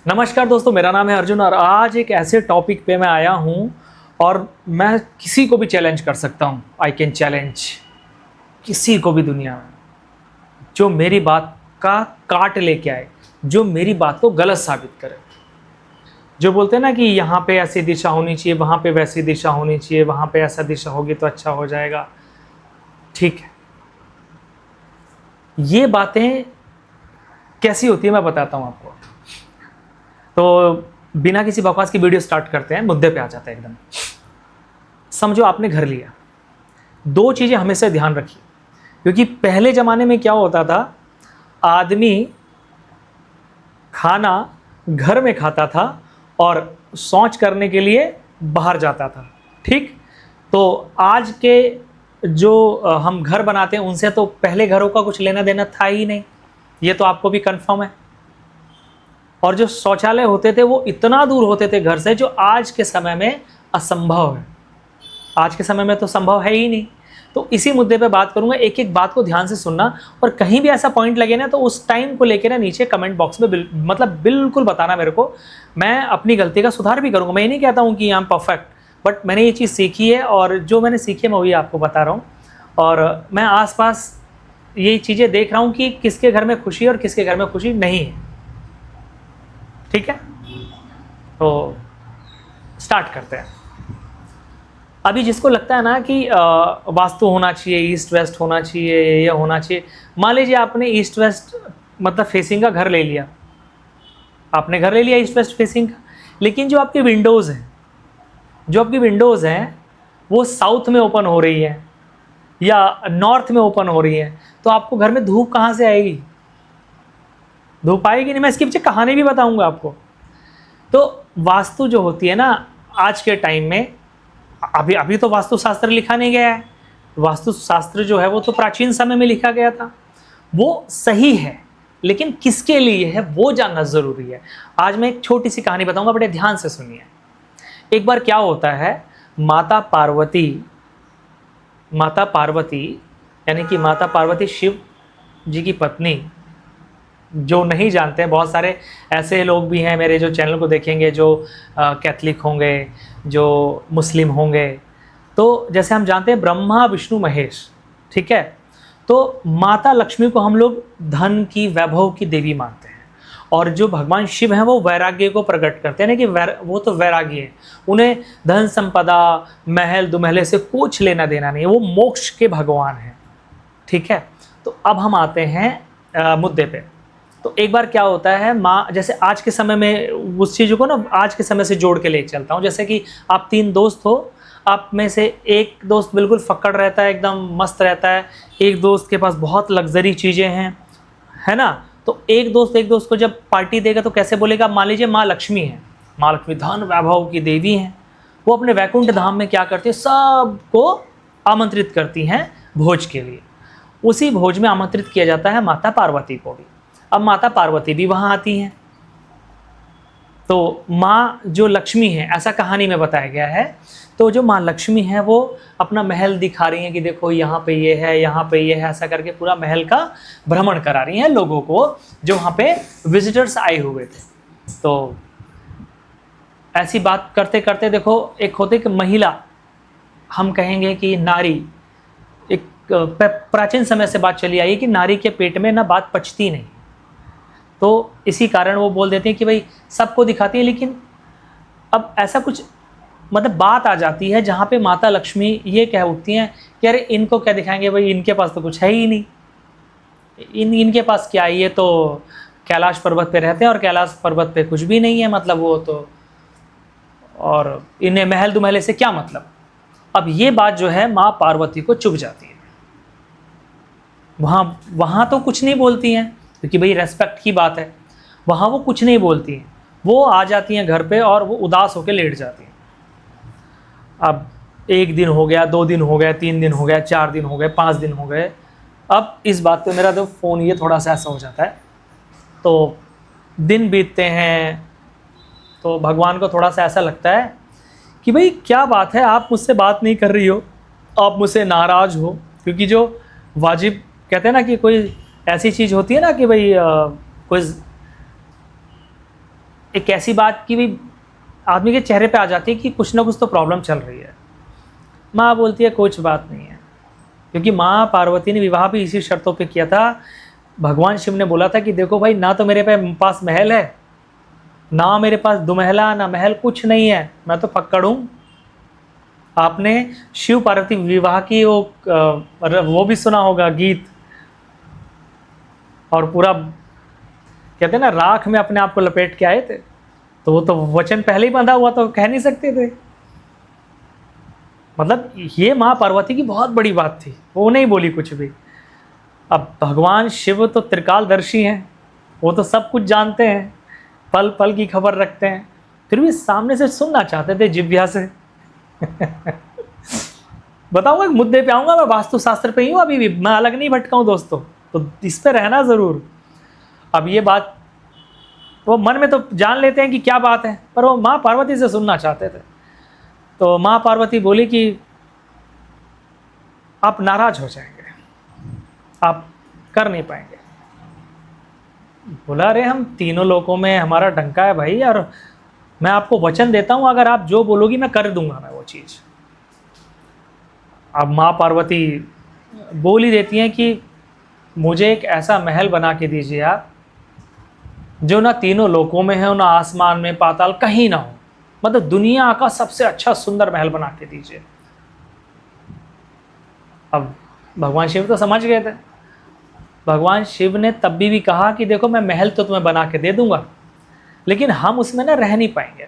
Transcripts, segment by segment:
नमस्कार दोस्तों, मेरा नाम है अर्जुन और आज एक ऐसे टॉपिक पे मैं आया हूँ और मैं किसी को भी चैलेंज कर सकता हूँ। आई कैन चैलेंज किसी को भी दुनिया में जो मेरी बात का काट लेके आए, जो मेरी बात को गलत साबित करे। जो बोलते हैं ना कि यहाँ पे ऐसी दिशा होनी चाहिए, वहाँ पे वैसी दिशा होनी चाहिए, वहाँ पे ऐसा दिशा होगी तो अच्छा हो जाएगा। ठीक है, ये बातें कैसी होती है मैं बताता हूँ आपको। तो बिना किसी बकवास की वीडियो स्टार्ट करते हैं, मुद्दे पे आ जाता है एकदम। समझो आपने घर लिया, दो चीज़ें हमेशा ध्यान रखिए, क्योंकि पहले ज़माने में क्या होता था, आदमी खाना घर में खाता था और शौच करने के लिए बाहर जाता था। ठीक, तो आज के जो हम घर बनाते हैं उनसे तो पहले घरों का कुछ लेना देना था ही नहीं, ये तो आपको भी कंफर्म है। और जो शौचालय होते थे वो इतना दूर होते थे घर से, जो आज के समय में असंभव है। आज के समय में तो संभव है ही नहीं। तो इसी मुद्दे पे बात करूंगा, एक एक बात को ध्यान से सुनना, और कहीं भी ऐसा पॉइंट लगे ना तो उस टाइम को लेकर ना नीचे कमेंट बॉक्स में बिल्कुल बताना मेरे को। मैं अपनी गलती का सुधार भी करूंगा। मैं ये नहीं कहता हूँ कि आई एम परफेक्ट, बट मैंने ये चीज़ सीखी है और जो मैंने सीखी है मैं वही आपको बता रहा हूँ। और मैं आसपास ये चीज़ें देख रहा हूँ कि किसके घर में खुशी है और किसके घर में खुशी नहीं है। ठीक है, तो स्टार्ट करते हैं। अभी जिसको लगता है ना कि वास्तु होना चाहिए, ईस्ट वेस्ट होना चाहिए, ये होना चाहिए। मान लीजिए आपने ईस्ट वेस्ट मतलब फेसिंग का घर ले लिया, आपने घर ले लिया ईस्ट वेस्ट फेसिंग का, लेकिन जो आपकी विंडोज़ हैं वो साउथ में ओपन हो रही है या नॉर्थ में ओपन हो रही है, तो आपको घर में धूप कहाँ से आएगी? धूप आएगी नहीं। मैं इसके पीछे कहानी भी बताऊंगा आपको। तो वास्तु जो होती है ना, आज के टाइम में अभी तो वास्तुशास्त्र लिखा नहीं गया है। वास्तुशास्त्र जो है वो तो प्राचीन समय में लिखा गया था, वो सही है, लेकिन किसके लिए है वो जानना जरूरी है। आज मैं एक छोटी सी कहानी बताऊंगा, बड़े ध्यान से सुनिए। एक बार क्या होता है, माता पार्वती यानी कि माता पार्वती शिव जी की पत्नी, जो नहीं जानते हैं, बहुत सारे ऐसे लोग भी हैं मेरे जो चैनल को देखेंगे जो कैथलिक होंगे, जो मुस्लिम होंगे। तो जैसे हम जानते हैं ब्रह्मा विष्णु महेश, ठीक है। तो माता लक्ष्मी को हम लोग धन की, वैभव की देवी मानते हैं, और जो भगवान शिव हैं वो वैराग्य को प्रकट करते हैं ना, कि वो तो वैरागी हैं, उन्हें धन संपदा, महल दुमहले से कुछ लेना देना नहीं है, वो मोक्ष के भगवान हैं। ठीक है, तो अब हम आते हैं मुद्दे पे। तो एक बार क्या होता है, माँ, जैसे आज के समय में उस चीज़ को ना आज के समय से जोड़ के ले चलता हूँ। जैसे कि आप 3 दोस्त हो, आप में से एक दोस्त बिल्कुल फक्कड़ रहता है, एकदम मस्त रहता है, एक दोस्त के पास बहुत लग्जरी चीज़ें हैं, है ना। तो एक दोस्त को जब पार्टी देगा तो कैसे बोलेगा? मान लीजिए माँ लक्ष्मी है, माँ लक्ष्मी धन वैभव की देवी हैं, वो अपने वैकुंठ धाम में क्या करती है, सबको आमंत्रित करती हैं भोज के लिए। उसी भोज में आमंत्रित किया जाता है माता पार्वती को भी। अब माता पार्वती भी वहाँ आती हैं। तो माँ जो लक्ष्मी है, ऐसा कहानी में बताया गया है, तो जो माँ लक्ष्मी है वो अपना महल दिखा रही हैं कि देखो यहाँ पे ये है, यहाँ पे ये है, ऐसा करके पूरा महल का भ्रमण करा रही हैं लोगों को जो वहाँ पे विजिटर्स आए हुए थे। तो ऐसी बात करते करते देखो, एक होते कि महिला, हम कहेंगे कि नारी, एक प्राचीन समय से बात चली आई है कि नारी के पेट में ना बात पचती नहीं, तो इसी कारण वो बोल देते हैं कि भाई सबको दिखाती है। लेकिन अब ऐसा कुछ मतलब बात आ जाती है जहाँ पे माता लक्ष्मी ये कह उठती हैं कि अरे इनको क्या दिखाएंगे भाई, इनके पास तो कुछ है ही नहीं, इनके पास क्या है, ये तो कैलाश पर्वत पे रहते हैं और कैलाश पर्वत पे कुछ भी नहीं है, मतलब वो तो, और इन्हें महल दुमहले से क्या मतलब। अब ये बात जो है माँ पार्वती को चुभ जाती है। वहाँ तो कुछ नहीं बोलती हैं, क्योंकि भाई रेस्पेक्ट की बात है, वहाँ वो कुछ नहीं बोलती हैं, वो आ जाती हैं घर पे और वो उदास होकर लेट जाती हैं। अब 1 दिन हो गया, 2 दिन हो गया, 3 दिन हो गया, 4 दिन हो गए, 5 दिन हो गए। अब इस बात पे मेरा तो फ़ोन ये थोड़ा सा ऐसा हो जाता है, तो दिन बीतते हैं, तो भगवान को थोड़ा सा ऐसा लगता है कि भाई क्या बात है, आप मुझसे बात नहीं कर रही हो, आप मुझसे नाराज़ हो। क्योंकि जो वाजिब कहते हैं ना कि कोई ऐसी चीज़ होती है ना कि भाई कोई एक ऐसी बात की भी आदमी के चेहरे पे आ जाती है कि कुछ ना कुछ तो प्रॉब्लम चल रही है। माँ बोलती है कुछ बात नहीं है, क्योंकि माँ पार्वती ने विवाह भी इसी शर्तों पे किया था। भगवान शिव ने बोला था कि देखो भाई, ना तो मेरे पास महल है, ना मेरे पास दुमहला ना महल, कुछ नहीं है, मैं तो पक्कड़ हूँ। आपने शिव पार्वती विवाह की वो भी सुना होगा गीत, और पूरा कहते हैं ना राख में अपने आप को लपेट के आए थे, तो वो तो वचन पहले ही बंधा हुआ, तो कह नहीं सकते थे। मतलब ये माँ पार्वती की बहुत बड़ी बात थी, वो नहीं बोली कुछ भी। अब भगवान शिव तो त्रिकालदर्शी हैं, वो तो सब कुछ जानते हैं, पल पल की खबर रखते हैं, फिर भी सामने से सुनना चाहते थे जिह्वा से। बताऊंगा, एक मुद्दे पे आऊंगा, मैं वास्तुशास्त्र पे ही हूँ अभी भी, मैं अलग नहीं भटका हूँ दोस्तों, तो इस पे रहना ज़रूर। अब ये बात वो मन में तो जान लेते हैं कि क्या बात है, पर वो माँ पार्वती से सुनना चाहते थे। तो माँ पार्वती बोली कि आप नाराज हो जाएंगे, आप कर नहीं पाएंगे। बोला अरे हम तीनों लोकों में हमारा डंका है भाई, और मैं आपको वचन देता हूँ, अगर आप जो बोलोगी मैं कर दूंगा मैं वो चीज़। अब माँ पार्वती बोल ही देती हैं कि मुझे एक ऐसा महल बना के दीजिए आप, जो ना तीनों लोकों में है, ना आसमान में, पाताल कहीं ना हो, मतलब दुनिया का सबसे अच्छा सुंदर महल बना के दीजिए। अब भगवान शिव तो समझ गए थे। भगवान शिव ने तब भी कहा कि देखो मैं महल तो तुम्हें बना के दे दूंगा, लेकिन हम उसमें ना रह नहीं पाएंगे,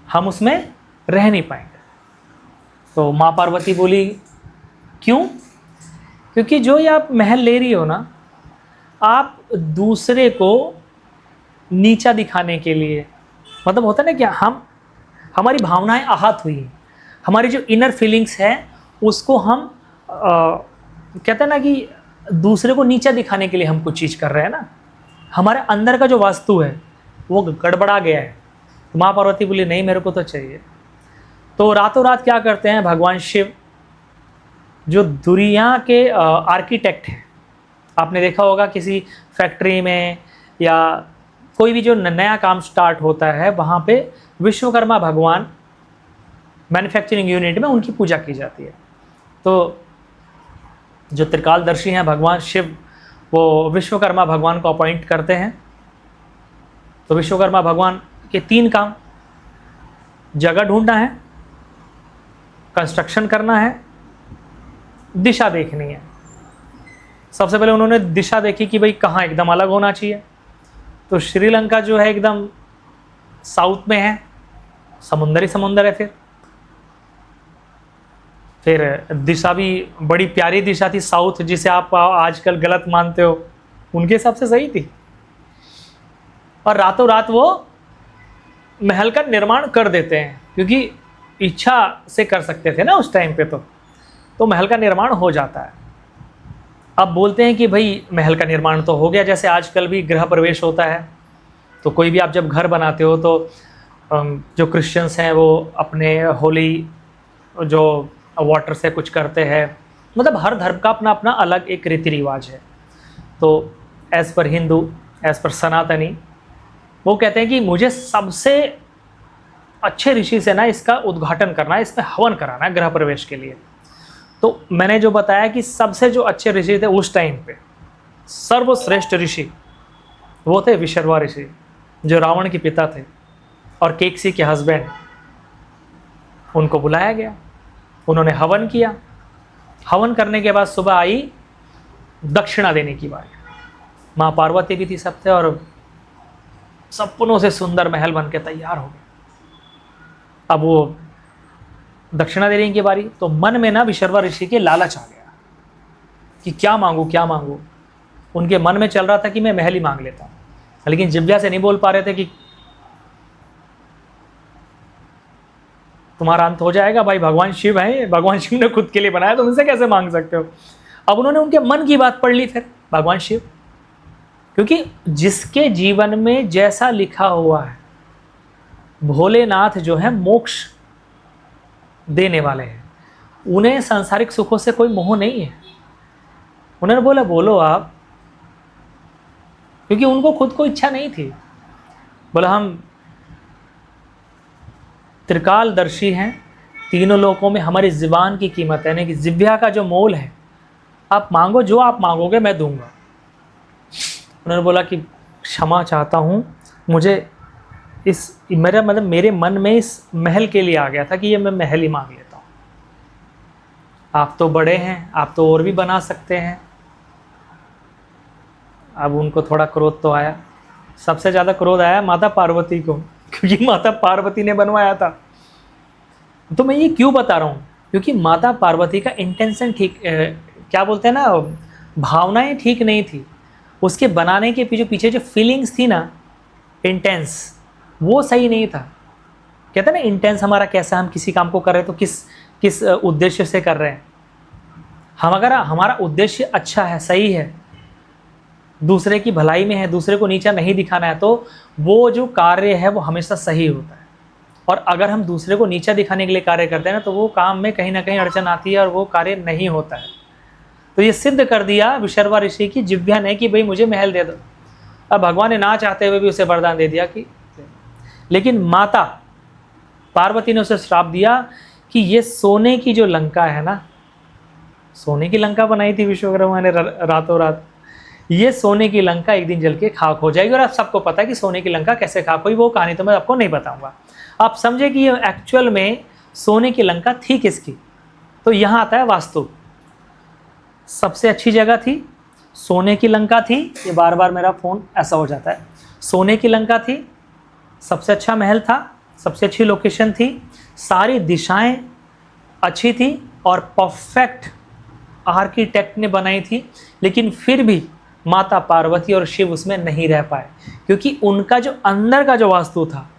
हम उसमें रह नहीं पाएंगे। तो माँ पार्वती बोली क्यों? क्योंकि जो ये आप महल ले रही हो ना, आप दूसरे को नीचा दिखाने के लिए, मतलब होता है ना कि हमारी भावनाएं आहत हुई, हमारी जो इनर फीलिंग्स है उसको हम कहते हैं ना कि दूसरे को नीचा दिखाने के लिए हम कुछ चीज़ कर रहे हैं ना, हमारे अंदर का जो वास्तु है वो गड़बड़ा गया है। तो माँ पार्वती बोली नहीं, मेरे को तो चाहिए। तो रातों रात क्या करते हैं भगवान शिव, जो दुनिया के आर्किटेक्ट हैं, आपने देखा होगा किसी फैक्ट्री में या कोई भी जो नया काम स्टार्ट होता है, वहाँ पे विश्वकर्मा भगवान मैन्युफैक्चरिंग यूनिट में उनकी पूजा की जाती है। तो जो त्रिकालदर्शी हैं भगवान शिव, वो विश्वकर्मा भगवान को अपॉइंट करते हैं। तो विश्वकर्मा भगवान के 3 काम, जगह ढूंढना है, कंस्ट्रक्शन करना है, दिशा देखनी है। सबसे पहले उन्होंने दिशा देखी कि भाई कहाँ एकदम अलग होना चाहिए। तो श्रीलंका जो है एकदम साउथ में है, समुंदर ही समुंदर है। फिर दिशा भी बड़ी प्यारी दिशा थी साउथ, जिसे आप आजकल गलत मानते हो, उनके हिसाब से सही थी। और रातों रात वो महल का निर्माण कर देते हैं, क्योंकि इच्छा से कर सकते थे ना उस टाइम पे, तो महल का निर्माण हो जाता है। अब बोलते हैं कि भाई महल का निर्माण तो हो गया, जैसे आजकल भी गृह प्रवेश होता है, तो कोई भी आप जब घर बनाते हो तो जो क्रिश्चियंस हैं वो अपने होली जो वाटर से कुछ करते हैं, मतलब हर धर्म का अपना अपना अलग एक रीति रिवाज है। तो as per Hindu, as per सनातनी, वो कहते हैं कि मुझे सबसे अच्छे ऋषि से ना इसका उद्घाटन करना है, इसमें हवन कराना है गृह प्रवेश के लिए। तो मैंने जो बताया कि सबसे जो अच्छे ऋषि थे उस टाइम पे, सर्वश्रेष्ठ ऋषि वो थे विशर्वा ऋषि, जो रावण के पिता थे और केकसी के हस्बैंड। उनको बुलाया गया, उन्होंने हवन किया। हवन करने के बाद सुबह आई दक्षिणा देने की बारी। माँ पार्वती भी थी, सब थे, और सपनों से सुंदर महल बन के तैयार हो गए। अब वो दक्षिणा देने की बारी, तो मन में ना विशर्वा ऋषि के लालच आ गया कि क्या मांगू क्या मांगू। उनके मन में चल रहा था कि मैं महल ही मांग लेता हूँ, लेकिन जिह्वा से नहीं बोल पा रहे थे कि तुम्हारा अंत हो जाएगा भाई, भगवान शिव हैं, भगवान शिव ने खुद के लिए बनाया, तुम इनसे कैसे मांग सकते हो। अब उन्होंने उनके मन की बात पढ़ ली फिर भगवान शिव, क्योंकि जिसके जीवन में जैसा लिखा हुआ है, भोलेनाथ जो है मोक्ष देने वाले हैं, उन्हें सांसारिक सुखों से कोई मोह नहीं है। उन्होंने बोला बोलो आप, क्योंकि उनको खुद को इच्छा नहीं थी। बोला हम त्रिकालदर्शी हैं, तीनों लोकों में हमारी ज़ुबान की कीमत है, यानी कि जिह्वा का जो मोल है, आप मांगो, जो आप मांगोगे मैं दूंगा। उन्होंने बोला कि क्षमा चाहता हूँ, मुझे मेरे मन में इस महल के लिए आ गया था कि ये मैं महल ही मांग लेता हूँ। आप तो बड़े हैं, आप तो और भी बना सकते हैं। अब उनको थोड़ा क्रोध तो आया, सबसे ज़्यादा क्रोध आया माता पार्वती को, क्योंकि माता पार्वती ने बनवाया था। तो मैं ये क्यों बता रहा हूँ, क्योंकि माता पार्वती का इंटेंशन ठीक, क्या बोलते हैं ना, भावनाएं ठीक नहीं थी। उसके बनाने के पीछे जो फीलिंग्स थी ना, इंटेंस, वो सही नहीं था। कहते हैं ना इंटेंस हमारा कैसा, हम किसी काम को कर रहे हैं तो किस उद्देश्य से कर रहे हैं। हम अगर हमारा उद्देश्य अच्छा है, सही है, दूसरे की भलाई में है, दूसरे को नीचा नहीं दिखाना है, तो वो जो कार्य है वो हमेशा सही होता है। और अगर हम दूसरे को नीचा दिखाने के लिए कार्य करते हैं ना, तो वो काम में कहीं ना कहीं अड़चन आती है और वो कार्य नहीं होता है। तो ये सिद्ध कर दिया विशर्वा ऋषि की जिह्वा ने कि भाई मुझे महल दे दो। अब भगवान ने ना चाहते हुए भी उसे वरदान दे दिया कि, लेकिन माता पार्वती ने उसे श्राप दिया कि ये सोने की जो लंका है ना, सोने की लंका बनाई थी विश्वकर्मा ने रातों रात, ये सोने की लंका एक दिन जल के खाक हो जाएगी। और आप सबको पता है कि सोने की लंका कैसे खाक हुई, वो कहानी तो मैं आपको नहीं बताऊंगा। आप समझे कि ये एक्चुअल में सोने की लंका थी किसकी। तो यहाँ आता है वास्तु। सबसे अच्छी जगह थी, सोने की लंका थी। ये बार बार मेरा फ़ोन ऐसा हो जाता है। सोने की लंका थी, सबसे अच्छा महल था, सबसे अच्छी लोकेशन थी, सारी दिशाएं अच्छी थी और परफेक्ट आर्किटेक्ट ने बनाई थी। लेकिन फिर भी माता पार्वती और शिव उसमें नहीं रह पाए, क्योंकि उनका जो अंदर का जो वास्तु था,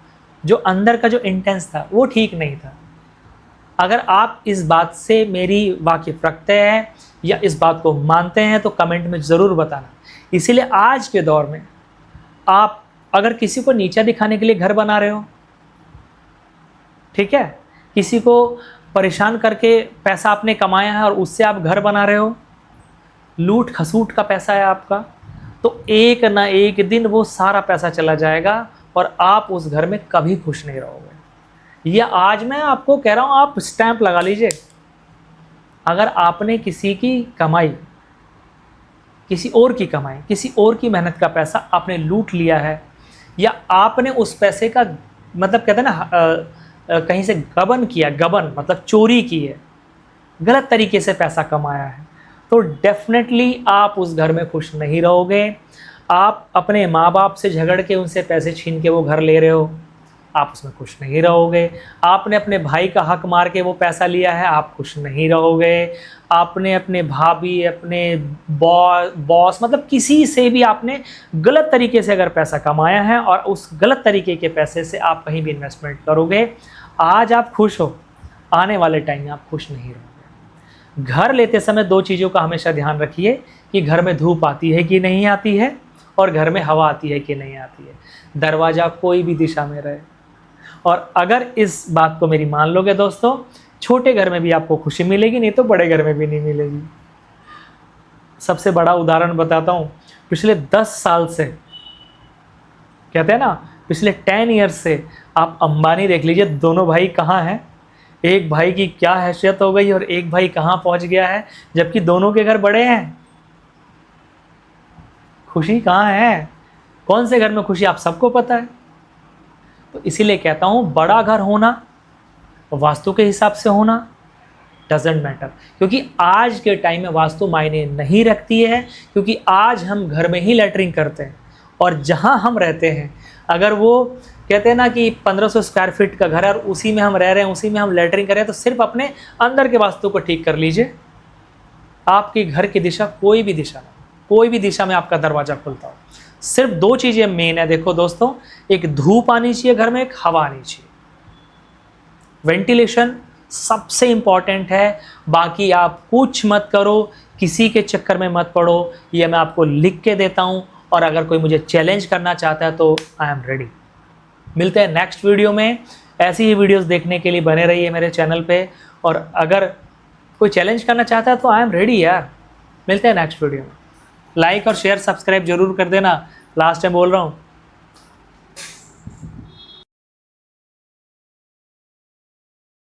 जो अंदर का जो इंटेंस था, वो ठीक नहीं था। अगर आप इस बात से मेरी वाकिफ रखते हैं या इस बात को मानते हैं तो कमेंट में ज़रूर बताना। इसीलिए आज के दौर में आप अगर किसी को नीचा दिखाने के लिए घर बना रहे हो, ठीक है, किसी को परेशान करके पैसा आपने कमाया है और उससे आप घर बना रहे हो, लूट खसूट का पैसा है आपका, तो एक ना एक दिन वो सारा पैसा चला जाएगा और आप उस घर में कभी खुश नहीं रहोगे। ये आज मैं आपको कह रहा हूँ, आप स्टैंप लगा लीजिए। अगर आपने किसी की कमाई, किसी और की कमाई, किसी और की मेहनत का पैसा आपने लूट लिया है, या आपने उस पैसे का मतलब कहते हैं ना कहीं से गबन किया, गबन मतलब चोरी की है, गलत तरीके से पैसा कमाया है, तो डेफिनेटली आप उस घर में खुश नहीं रहोगे। आप अपने माँ बाप से झगड़ के उनसे पैसे छीन के वो घर ले रहे हो, आप उसमें खुश नहीं रहोगे। आपने अपने भाई का हक मार के वो पैसा लिया है, आप खुश नहीं रहोगे। आपने अपने भाभी, अपने बॉस मतलब किसी से भी आपने गलत तरीके से अगर पैसा कमाया है और उस गलत तरीके के पैसे से आप कहीं भी इन्वेस्टमेंट करोगे, आज आप खुश हो, आने वाले टाइम में आप खुश नहीं रहोगे। घर लेते समय दो चीज़ों का हमेशा ध्यान रखिए कि घर में धूप आती है कि नहीं आती है, और घर में हवा आती है कि नहीं आती है। दरवाज़ा कोई भी दिशा में रहे। और अगर इस बात को मेरी मान लोगे दोस्तों, छोटे घर में भी आपको खुशी मिलेगी, नहीं तो बड़े घर में भी नहीं मिलेगी। सबसे बड़ा उदाहरण बताता हूँ, पिछले 10 साल से, कहते हैं ना पिछले 10 ईयर्स से, आप अंबानी देख लीजिए, दोनों भाई कहाँ हैं, एक भाई की क्या हैसियत हो गई और एक भाई कहाँ पहुँच गया है, जबकि दोनों के घर बड़े हैं। खुशी कहाँ है, कौन से घर में खुशी, आप सबको पता है। तो इसीलिए कहता हूँ, बड़ा घर होना, वास्तु के हिसाब से होना, डजेंट मैटर। क्योंकि आज के टाइम में वास्तु मायने नहीं रखती है, क्योंकि आज हम घर में ही लैटरिंग करते हैं, और जहाँ हम रहते हैं अगर वो कहते हैं ना कि 1500 स्क्वायर फीट का घर है और उसी में हम रह रहे हैं, उसी में हम लैटरिंग कर रहे हैं, तो सिर्फ अपने अंदर के वास्तु को ठीक कर लीजिए। आपके घर की दिशा कोई भी दिशा में, कोई भी दिशा में आपका दरवाज़ा खुलता हो, सिर्फ 2 चीज़ें मेन है। देखो दोस्तों, एक धूप आनी चाहिए घर में, एक हवा आनी चाहिए। वेंटिलेशन सबसे इम्पॉर्टेंट है। बाकी आप कुछ मत करो, किसी के चक्कर में मत पड़ो, ये मैं आपको लिख के देता हूँ। और अगर कोई मुझे चैलेंज करना चाहता है तो आई एम रेडी। मिलते हैं नेक्स्ट वीडियो में। ऐसी ही वीडियोस देखने के लिए बने रहिए मेरे चैनल पे, और अगर कोई चैलेंज करना चाहता है तो आई एम रेडी यार। मिलते हैं नेक्स्ट वीडियो में। लाइक और शेयर सब्सक्राइब जरूर कर देना, लास्ट टाइम बोल रहा हूँ।